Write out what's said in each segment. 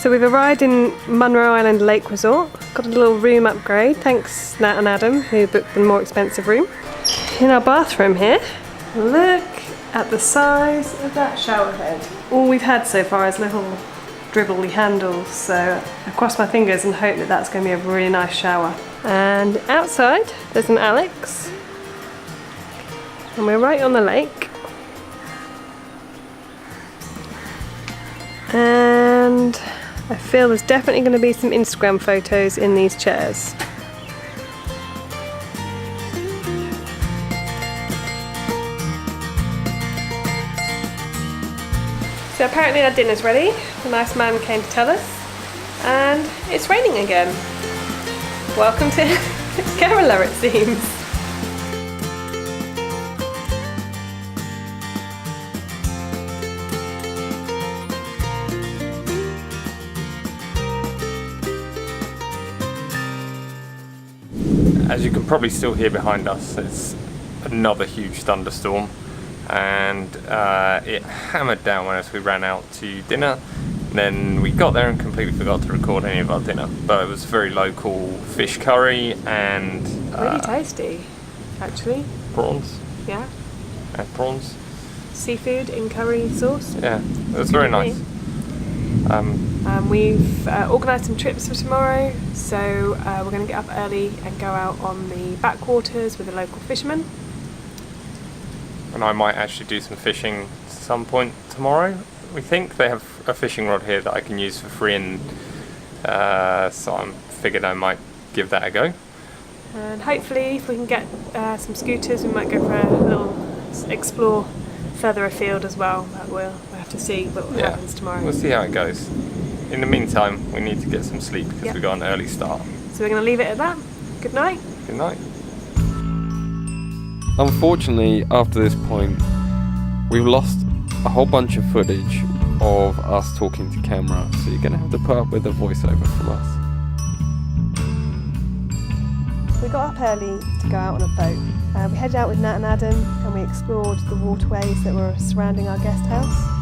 So we've arrived in Munroe Island Lake Resort. Got a little room upgrade, thanks Nat and Adam, who booked the more expensive room. In our bathroom here, look at the size of that shower head. All we've had so far is little dribbly handles, so I cross my fingers and hope that that's going to be a really nice shower. And outside there's an Alex, and we're right on the lake. And I feel there's definitely going to be some Instagram photos in these chairs. So apparently our dinner's ready. The nice man came to tell us, and it's raining again. Welcome to Kerala, it seems. As you can probably still hear behind us, it's another huge thunderstorm, and it hammered down as we ran out to dinner. Then we got there and completely forgot to record any of our dinner, but it was very local fish curry and really tasty, actually. Prawns. Yeah. And prawns. Seafood in curry sauce. Yeah, it was very nice. We've organised some trips for tomorrow, so we're going to get up early and go out on the backwaters with a local fisherman. And I might actually do some fishing at some point tomorrow. We think they have a fishing rod here that I can use for free, and so I figured I might give that a go. And hopefully if we can get some scooters, we might go for a little explore further afield as well, but we'll have to see what happens tomorrow. We'll see how it goes. In the meantime, we need to get some sleep because we got an early start. So we're going to leave it at that. Good night. Good night. Unfortunately, after this point, we've lost a whole bunch of footage of us talking to camera, so you're going to have to put up with a voiceover from us. We got up early to go out on a boat. We headed out with Nat and Adam, and we explored the waterways that were surrounding our guest house.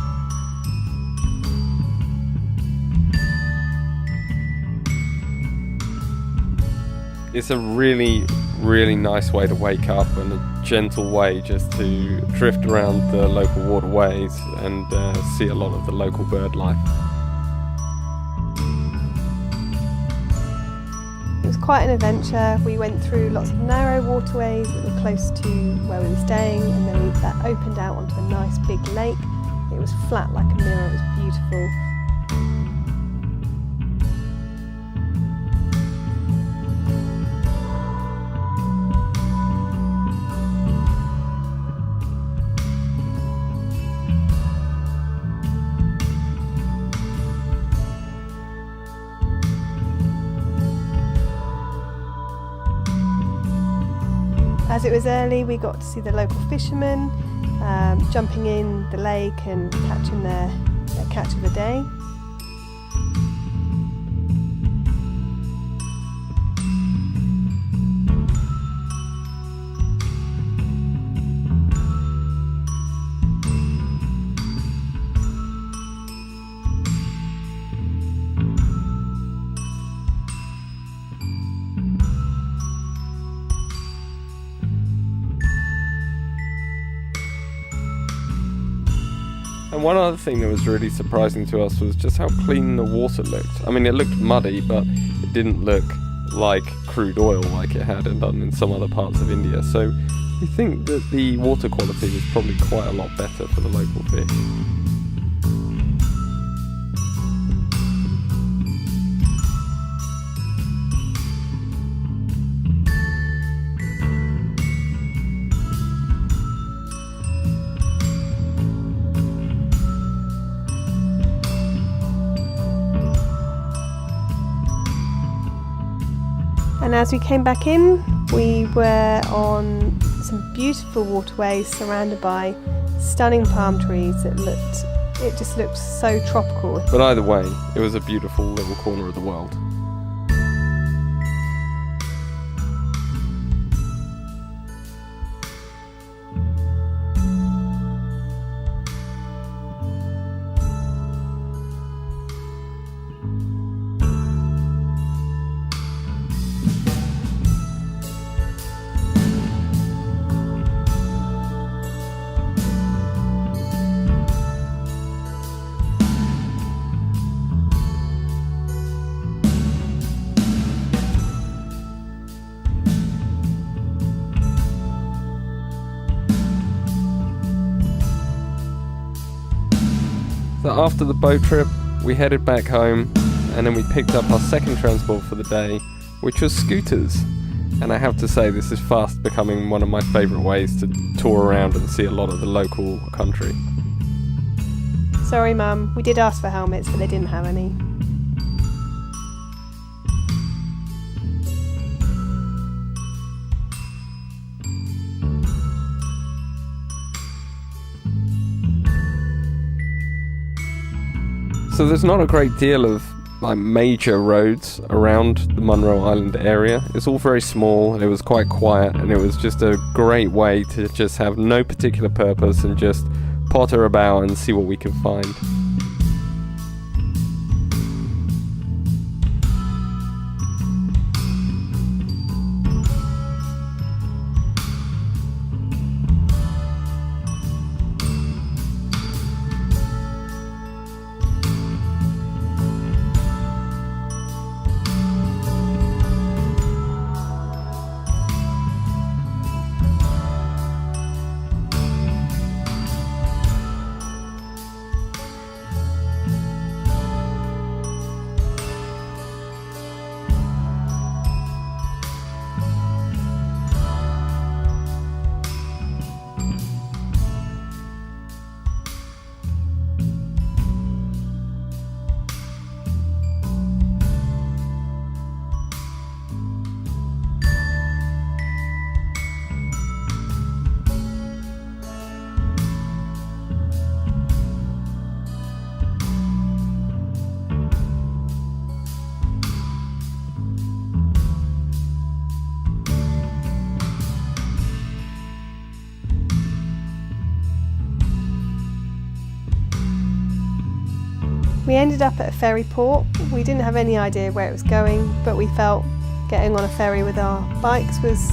It's a really, really nice way to wake up, and a gentle way just to drift around the local waterways and see a lot of the local bird life. It was quite an adventure. We went through lots of narrow waterways that were close to where we were staying, and then that opened out onto a nice big lake. It was flat like a mirror, it was beautiful. As it was early, we got to see the local fishermen jumping in the lake and catching their catch of the day. And one other thing that was really surprising to us was just how clean the water looked. I mean, it looked muddy, but it didn't look like crude oil like it had done in some other parts of India. So we think that the water quality was probably quite a lot better for the local fish. And as we came back in, we were on some beautiful waterways surrounded by stunning palm trees. It just looked so tropical. But either way, it was a beautiful little corner of the world. But after the boat trip, we headed back home, and then we picked up our second transport for the day, which was scooters. And I have to say, this is fast becoming one of my favourite ways to tour around and see a lot of the local country. Sorry, Mum. We did ask for helmets, but they didn't have any. So there's not a great deal of major roads around the Munroe Island area. It's all very small, and it was quite quiet, and it was just a great way to just have no particular purpose and just potter about and see what we can find. We ended up at a ferry port. We didn't have any idea where it was going, but we felt getting on a ferry with our bikes was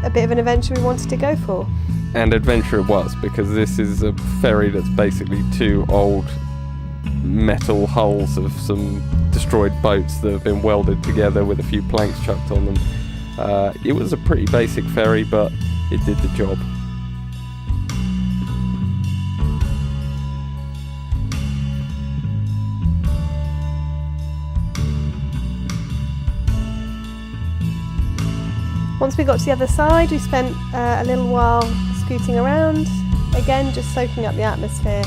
a bit of an adventure we wanted to go for. And adventure it was, because this is a ferry that's basically two old metal hulls of some destroyed boats that have been welded together with a few planks chucked on them. It was a pretty basic ferry, but it did the job. Once we got to the other side, we spent a little while scooting around, again just soaking up the atmosphere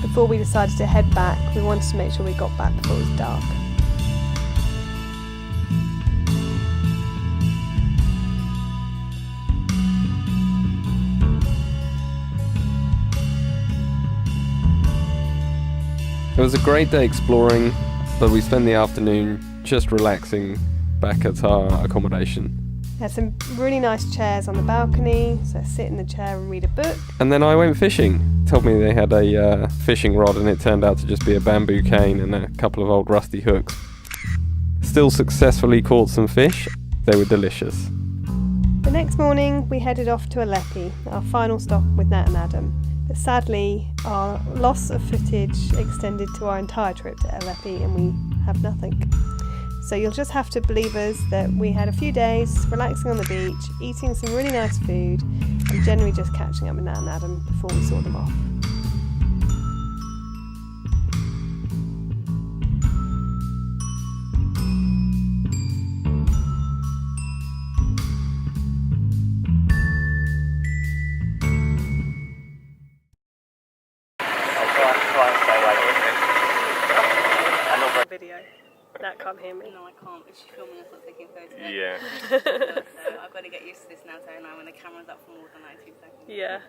before we decided to head back. We wanted to make sure we got back before it was dark. It was a great day exploring, but we spent the afternoon just relaxing back at our accommodation. Had some really nice chairs on the balcony, so I sit in the chair and read a book. And then I went fishing. Told me they had a fishing rod, and it turned out to just be a bamboo cane and a couple of old rusty hooks. Still successfully caught some fish. They were delicious. The next morning we headed off to Alepi, our final stop with Nat and Adam. But sadly, our loss of footage extended to our entire trip to Alepi, and we have nothing. So you'll just have to believe us that we had a few days relaxing on the beach, eating some really nice food, and generally just catching up with Nat and Adam before we saw them off. Video. Nat can't hear me. No, I can't. If she's filming us not taking photos. Yeah. So I've got to get used to this now, don't I? When the camera's up for more than 90 seconds. Yeah.